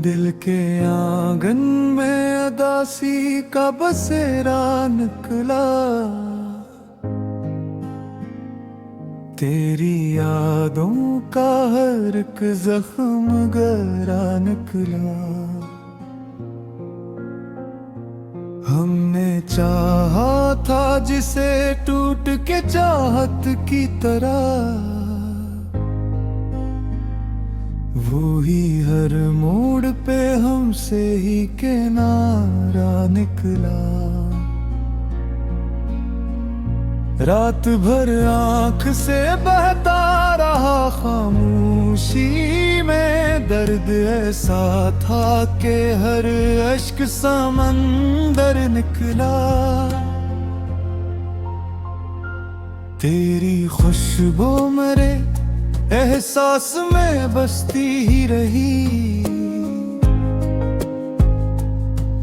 दिल के आंगन में अदासी का बसेरा निकला, तेरी यादों का हर एक जख्म गहरा निकला। हमने चाहा था जिसे टूट के चाहत की तरह, वो ही हर मोड़ पे हमसे ही किनारा निकला। रात भर आंख से बहता रहा खामोशी में, दर्द ऐसा था कि हर अश्क समंदर निकला। तेरी खुशबू मेरे एहसास में बसती ही रही,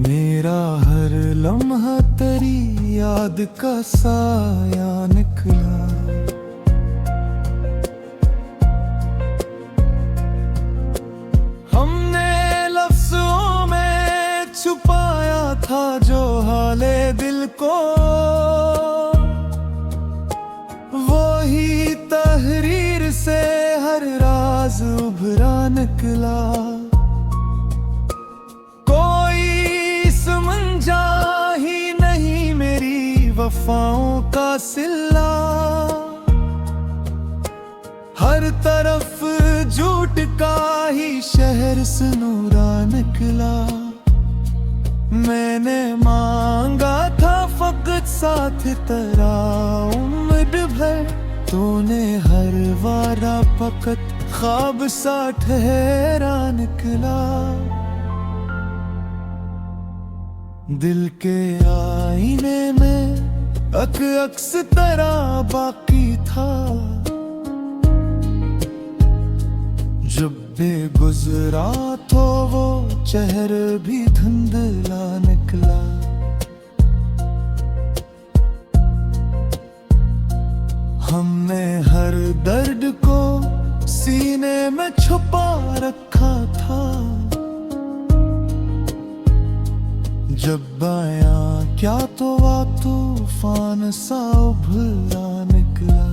मेरा हर लम्हा तेरी याद का साया निकला। हमने लफ्जों में छुपाया था जो हाले दिल को, वो ही तहरीर से हर राज उभरा निकला। कोई समझा ही नहीं मेरी वफाओं का सिला, हर तरफ झूठ का ही शहर सुनूरा निकला। मैंने मांगा था फकत साथ तेरा उम्र भर, तूने हर वादा फकत ख्वाब सा ठहरा निकला। दिल के आईने में अक्स तेरा बाकी था, जब बेगुजरा तो वो चेहरा भी धुंधला निकला। हमने हर दर्द को सीने में छुपा रखा था, जब आया क्या तो आ तूफान सा उभरा निकला।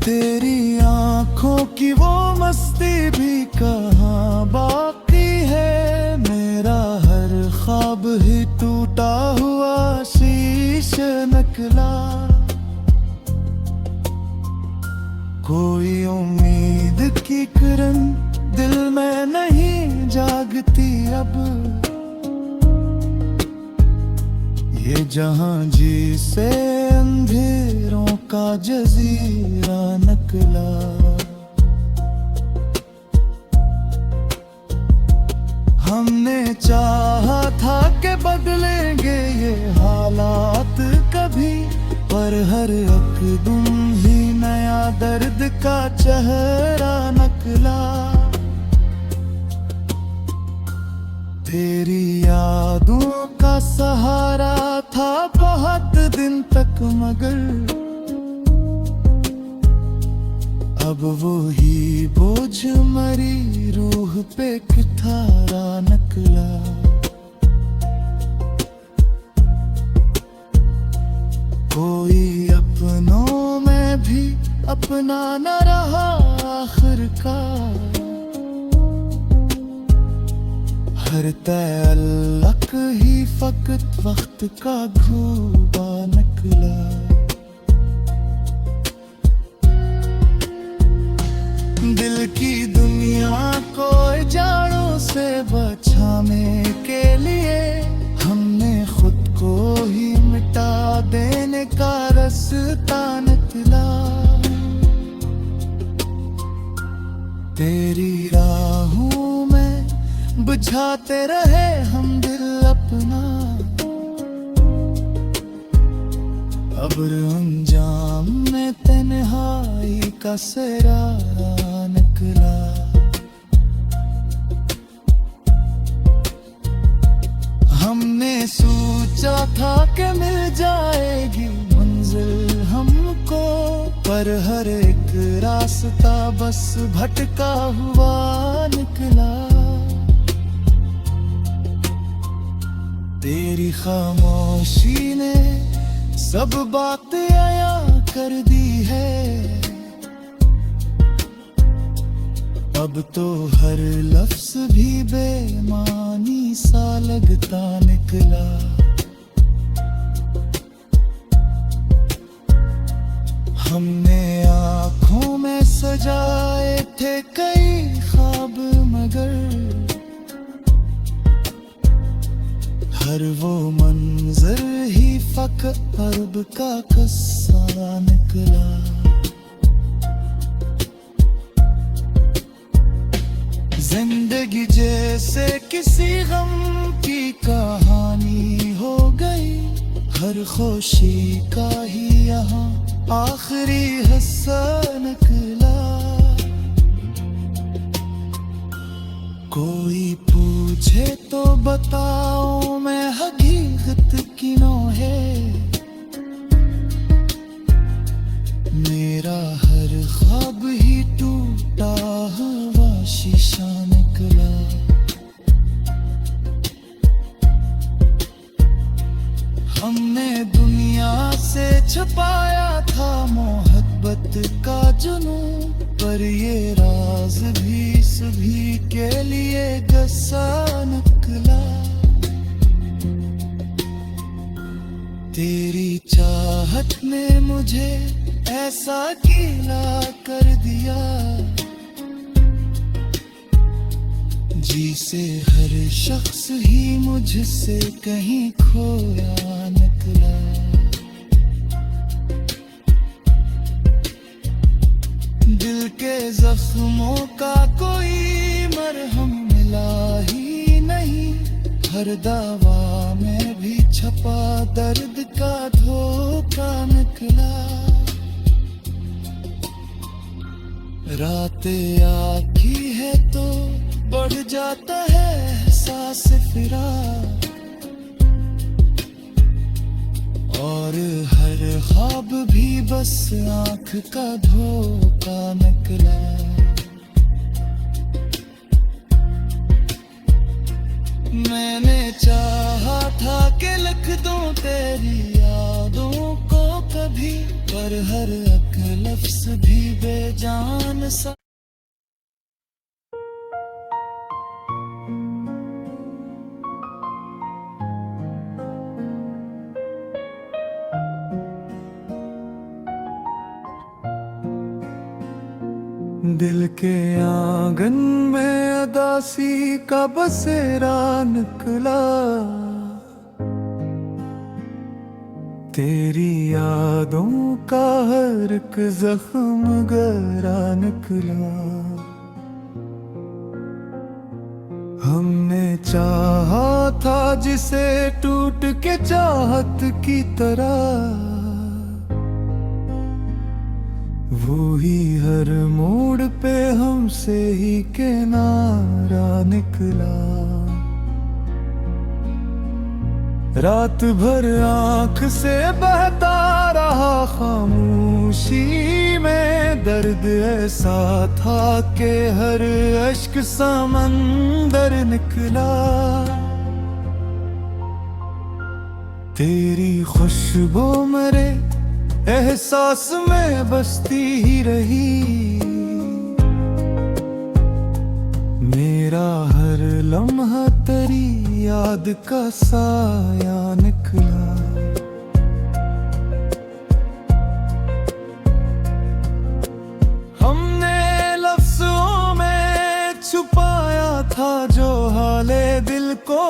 तेरी आंखों की वो मस्ती भी कहाँ बाकी है, मेरा हर ख्वाब ही टूटा हुआ शीश निकला। कोई उम्मीद की किरण दिल में नहीं जागती अब, ये जहां जिसे अंधेरों का जजीरा निकला। हमने चाहा था कि बदलेंगे ये हालात कभी, पर हर अकदम ही नया दर्द का चेहरा निकला। तेरी यादों का सहारा था बहुत दिन तक, मगर अब वो ही बोझ मरी रूह पे कितारा निकला। कोई अपनों में भी अपना न रहा आखिरकार, हर तअल्लुक ही फकत वक्त का घूबा निकला। दिल की दुनिया को जाड़ों से बचाने के लिए, हमने खुद को ही मिटा देने का रास्ता निकला। तेरी राहों में बुझाते रहे हम दिल अपना, अब्र अंजाम में तन्हाई का सरारा निकला। हमने सोचा था कि मिल जाएगी मंजिल हमको, पर हर एक रास्ता बस भटका हुआ निकला। तेरी खामोशी ने सब बातें आया कर दी है। अब तो हर लफ्ज भी बेमानी सा लगता निकला। हमने आँखों में सजाए थे कई ख्वाब, मगर हर वो मंजर ही फकत अर्ब का किस्सा निकला। जिंदगी जैसे किसी गम की कहानी हो गई, हर खुशी का ही यहाँ आखिरी हिस्सा निकला। कोई पूछे तो बताओ मैं हकीकत किनों है। मेरा हर ख्वाब ही टूटा हुआ शीशा निकला। हमने दुनिया से छुपाया था मोहब्बत का जुनून, पर ये राज भी सभी के लिए गस्सा निकला। तेरी चाहत ने मुझे ऐसा गीला कर दिया, जिसे हर शख्स ही मुझसे कहीं खोया निकला। दिल के जख्मों का कोई मरहम मिला ही नहीं, हर दवा में भी छपा दर्द का धोखा निकला। रातें आखी है तो बढ़ जाता है एहसास फिराक, और हर ख्वाब भी बस आँख का धोखा निकला। मैंने चाहा था कि लिख दूं तेरी यादों को कभी, पर हर एक लफ्ज भी बेजान सा। दिल के आंगन में अदासी का बसेरा निकला। तेरी यादों का हर एक जख्म गहरा निकला। हमने चाहा था जिसे टूट के चाहत की तरह, वो ही हर मोड़ पे हमसे ही किनारा निकला। रात भर आँख से बहता रहा खामोशी में, दर्द ऐसा था कि हर अश्क समंदर निकला। तेरी खुशबू मेरे एहसास में बसती ही रही, मेरा हर लम्हा तेरी याद का साया निकला। हमने लफ्जों में छुपाया था जो हाले दिल को,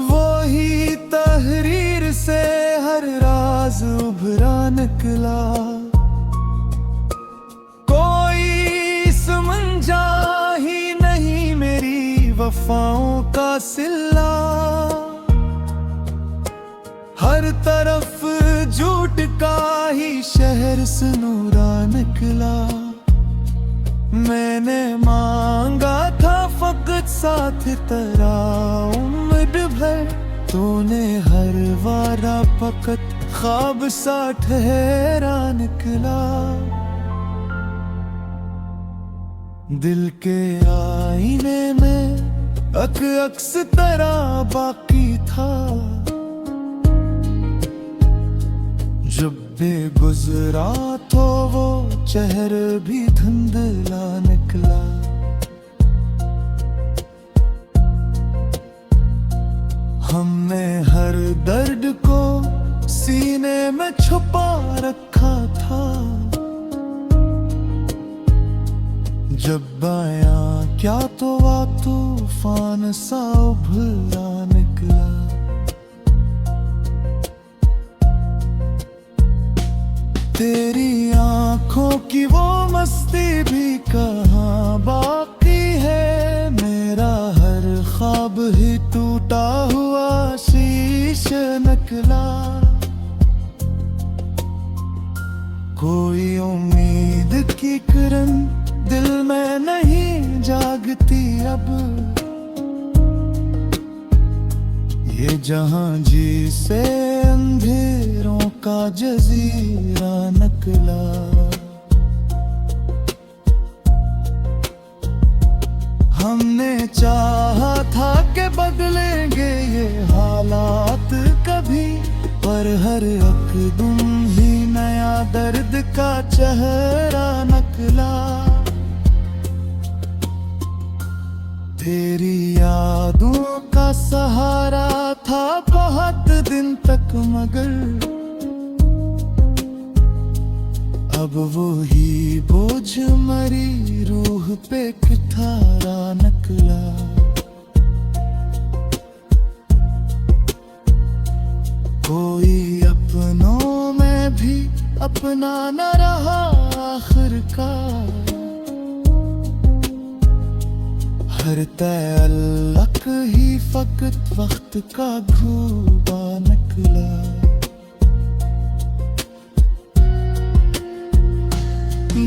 वो ही तहरीर से हर राज उभरा निकला। कोई समझा ही नहीं मेरी वफाओं का सिला, हर तरफ झूठ का ही शहर सुनूरा निकला। मैंने मांगा था फकत साथ तेरा उम्र भर, तूने हर वारा फकत ख्वाब सा ठहरा निकला। दिल के आईने में अक्स तेरा बाकी था। जब बेगुजरा तो वो चेहरा भी धुंधला निकला। हमने हर दर्द को सीने में छुपा रखा था। जब आया क्या तो आ तूफान सा उभरा निकला। तेरी आंखों की वो मस्ती भी कहाँ बाकी है। मेरा हर ख्वाब ही टूटा हुआ शीश निकला। कोई उम्मीद की किरण दिल में नहीं जागती अब। ये जहां जिसे अंधेरों का जजीरा निकला। हमने चाहा था कि बदलेंगे ये हालात कभी, पर हर यकदम ही नया दर्द का चेहरा निकला। तेरी यादों का सहारा था बहुत दिन तक, मगर अब वो ही बोझ मरी रूह पे कितारा निकला। कोई अपनों में भी अपना न रहा आखिरकार। हर तअल्लुक ही फकत वक्त का घूबा निकला।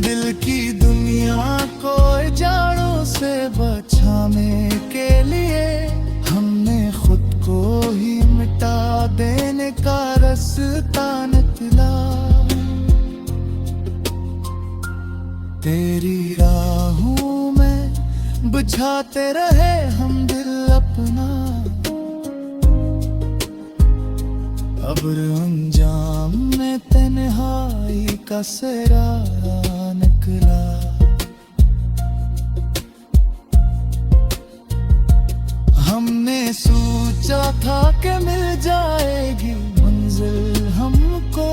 दिल की दुनिया को जाड़ों से बचाने के लिए हमने खुद को ही मिटा देने का रास्ता निकला। तेरी राहों में बुझाते रहे हम दिल अपना। अब अंजाम में तन्हाई का सरारा निकला। हमने सोचा था कि मिल जाएगी मंजिल हमको,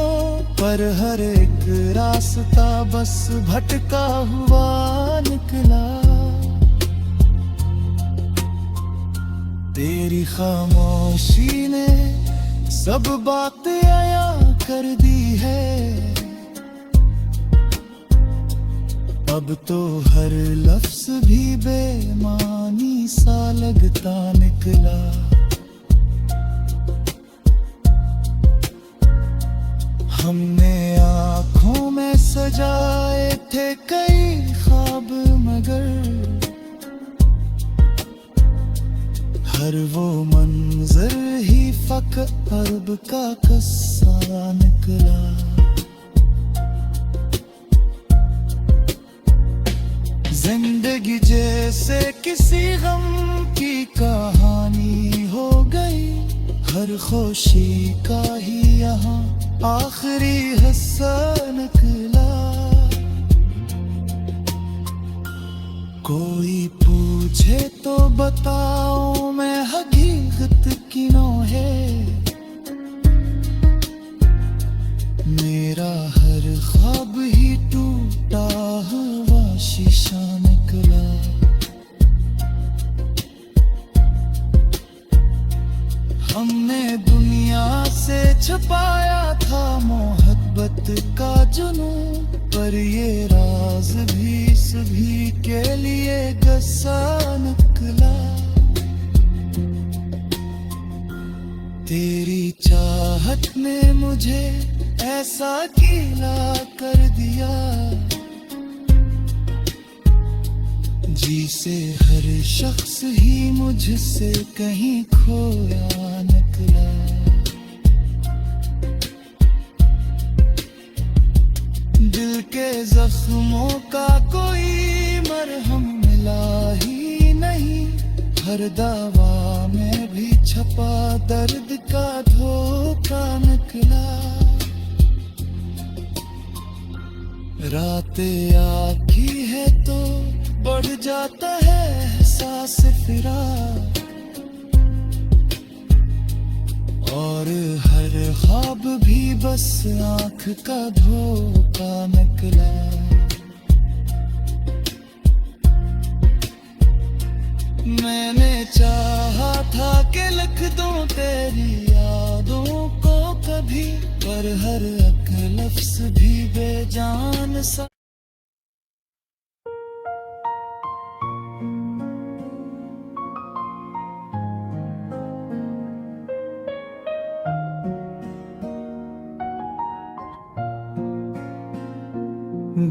पर हर एक रास्ता बस भटका हुआ निकला। तेरी खामोशी ने सब बात आया कर दी है। अब तो हर लफ्ज भी बेमानी सा लगता निकला। हमने आँखों में सजाए थे कई ख्वाब, मगर हर वो मंजर ही फकत अर्ब का किस्सा निकला। जिंदगी जैसे किसी गम की कहानी हो गई। हर खुशी का ही यहाँ आखिरी हिस्सा निकला। कोई पूछे तो बताओ मैं हकीकत किनों है। मेरा हर ख्वाब ही टूटा हुआ शीशा निकला। हमने दुनिया से छुपाया था मोहब्बत का जुनून, पर ये राज भी सभी के लिए गस्सा निकला। तेरी चाहत ने मुझे ऐसा गीला कर दिया, जिसे हर शख्स ही मुझसे कहीं खोया निकला। दिल के जख्मों का कोई मरहम हर दवा में भी छपा दर्द का धोखा निकला। रातें आखी है तो बढ़ जाता है एहसास फिरा, और हर ख्वाब भी बस आँख का धोखा निकला। मैंने चाहा था कि लिख दूं तेरी यादों को कभी, पर हर एक लफ्ज भी बेजान सा।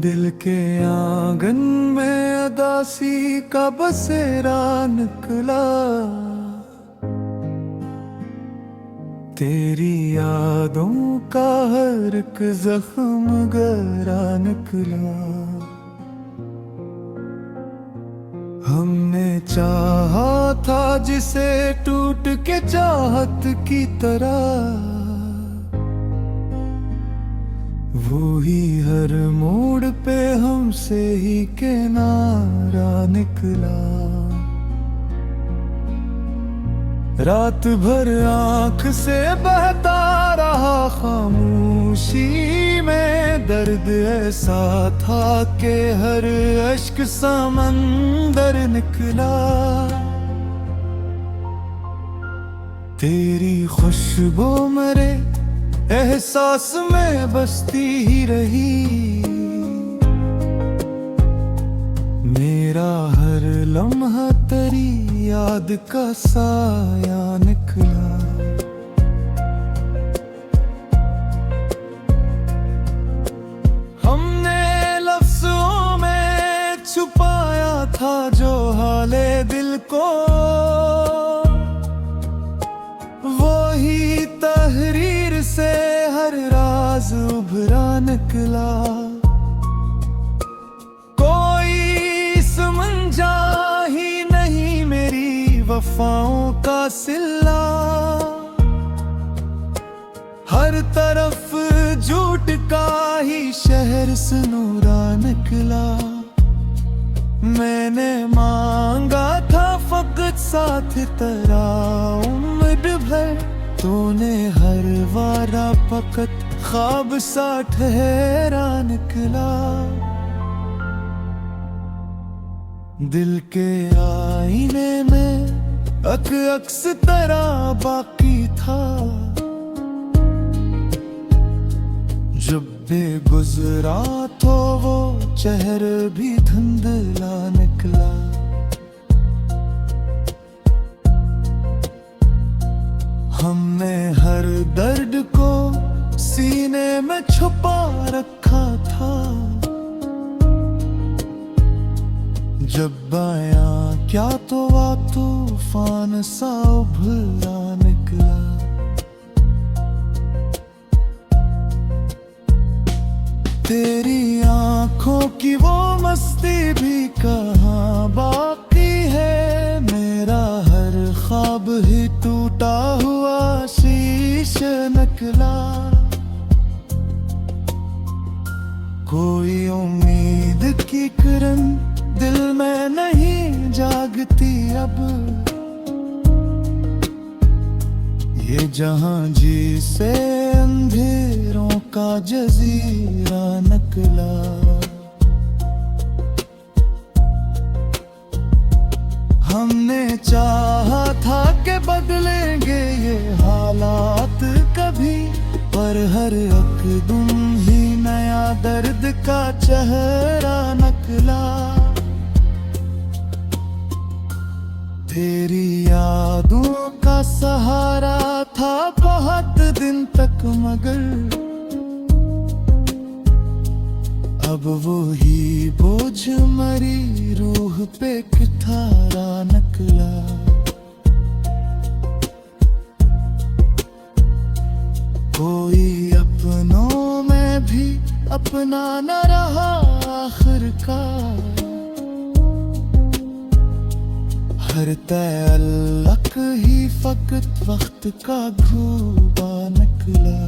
दिल के आंगन में अदासी का बसेरा निकला, तेरी यादों का हर एक जख्म गहरा निकला। हमने चाहा था जिसे टूट के चाहत की तरह, वो ही हर मोड़ पे हमसे ही किनारा निकला। रात भर आँख से बहता रहा खामोशी में दर्द, ऐसा था कि हर अश्क समंदर निकला। तेरी खुशबू मेरे एहसास में बसती ही रही, मेरा हर लम्हा तेरी याद का साया निकला। हमने लफ्जों में छुपाया था जो हाले दिल को, वो ही तहरीर से हर राज उभरा निकला। कोई समझा ही नहीं मेरी वफाओं का सिला, हर तरफ झूठ का ही शहर सुनूरा निकला। मैंने मांगा था फकत साथ तेरा उम्र भर, तूने हर वारा फकत ख्वाब सा ठहरा निकला। दिल के आईने में अक्स तेरा बाकी था, जब बेगुजरा तो वो चेहरा भी धुंधला निकला। हमने हर दर्द को सीने में छुपा रखा था, जब आया क्या तो आ तूफान सा उभरा निकला। तेरी आंखों की वो मस्ती भी कहाँ बाकी है, मेरा हर ख्वाब ही टूटा हुआ शीश निकला। कोई उम्मीद की किरण दिल में नहीं जागती अब, ये जहां जिसे अंधेरों का जजीरा निकला। हमने चाहा था कि बदलेंगे ये हालात कभी, पर हर अकदम ही नया दर्द का चेहरा निकला। तेरी यादों का सहारा था बहुत दिन तक, मगर अब वो ही बोझ मरी रूह पे कितारा निकला। कोई अपनों में भी अपना न रहा आखिरकार, हर तअल्लुक ही फकत वक्त का घूबा निकला।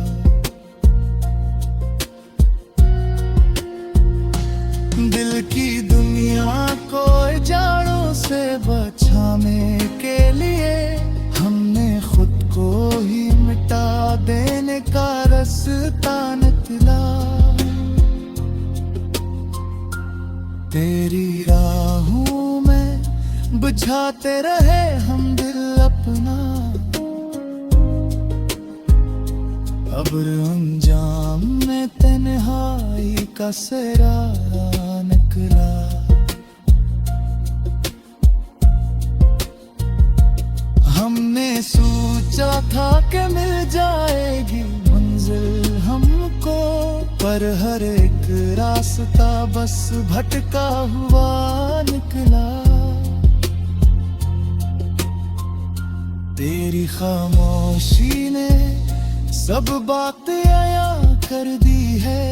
दिल की दुनिया को जाड़ों से बचाने के लिए हमने खुद को ही मिटा देने का रास्ता निकला। तेरी राहों में बुझाते रहे हम दिल अपना, अब्र अंजाम में तन्हाई का सेरा निकला। हमने सोचा था कि मिल जाएगी मंजिल हमको, पर हर एक रास्ता बस भटका हुआ निकला। तेरी खामोशी ने सब बात आया कर दी है,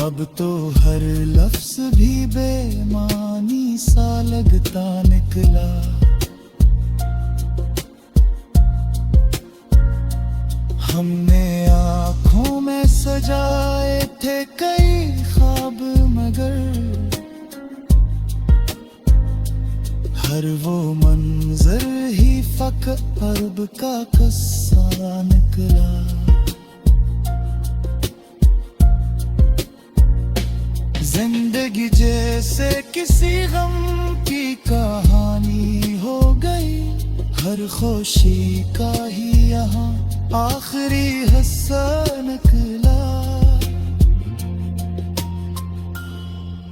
अब तो हर लफ्ज भी बेमानी सा लगता निकला। हमने आँखों में सजाए थे कई ख्वाब, मगर हर वो मंजर ही फकत अरब का किस्सा निकला। जिंदगी जैसे किसी गम की कहानी हो गई, हर खुशी का ही यहाँ आखिरी हिस्सा निकला।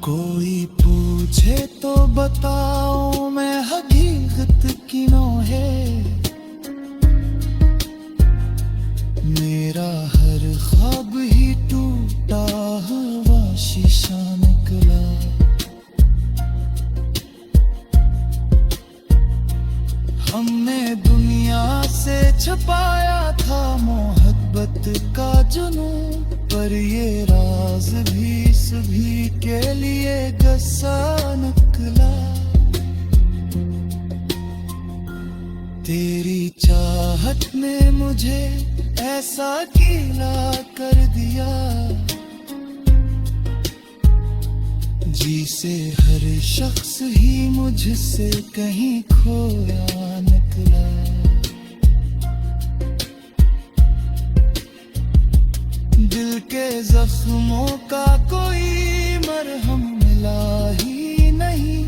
कोई पूछे तो बताओ मैं हकीकत किनों है, मेरा हर ख्वाब ही टूटा हुआ शीशा निकला। हमने दुनिया से छुपाया था मोहब्बत का जुनून, पर ये राज भी सभी के लिए गस्सा निकला। तेरी चाहत ने मुझे ऐसा गीला कर दिया, जिसे हर शख्स ही मुझसे कहीं खोया निकला। दिल के जख्मों का कोई मरहम मिला ही नहीं,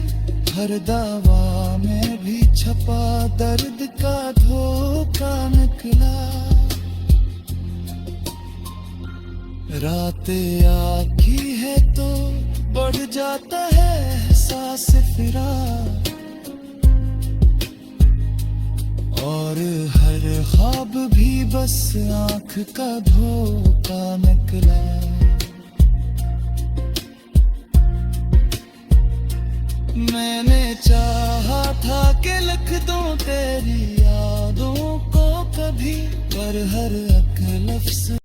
हर दवा में भी छपा दर्द का धोखा निकला। रातें आखी है तो बढ़ जाता है एहसास फिराक, और हर ख्वाब भी बस आँख का धोखा निकला। मैंने चाहा था कि लिख दूं तेरी यादों को कभी, पर हर एक लफ्ज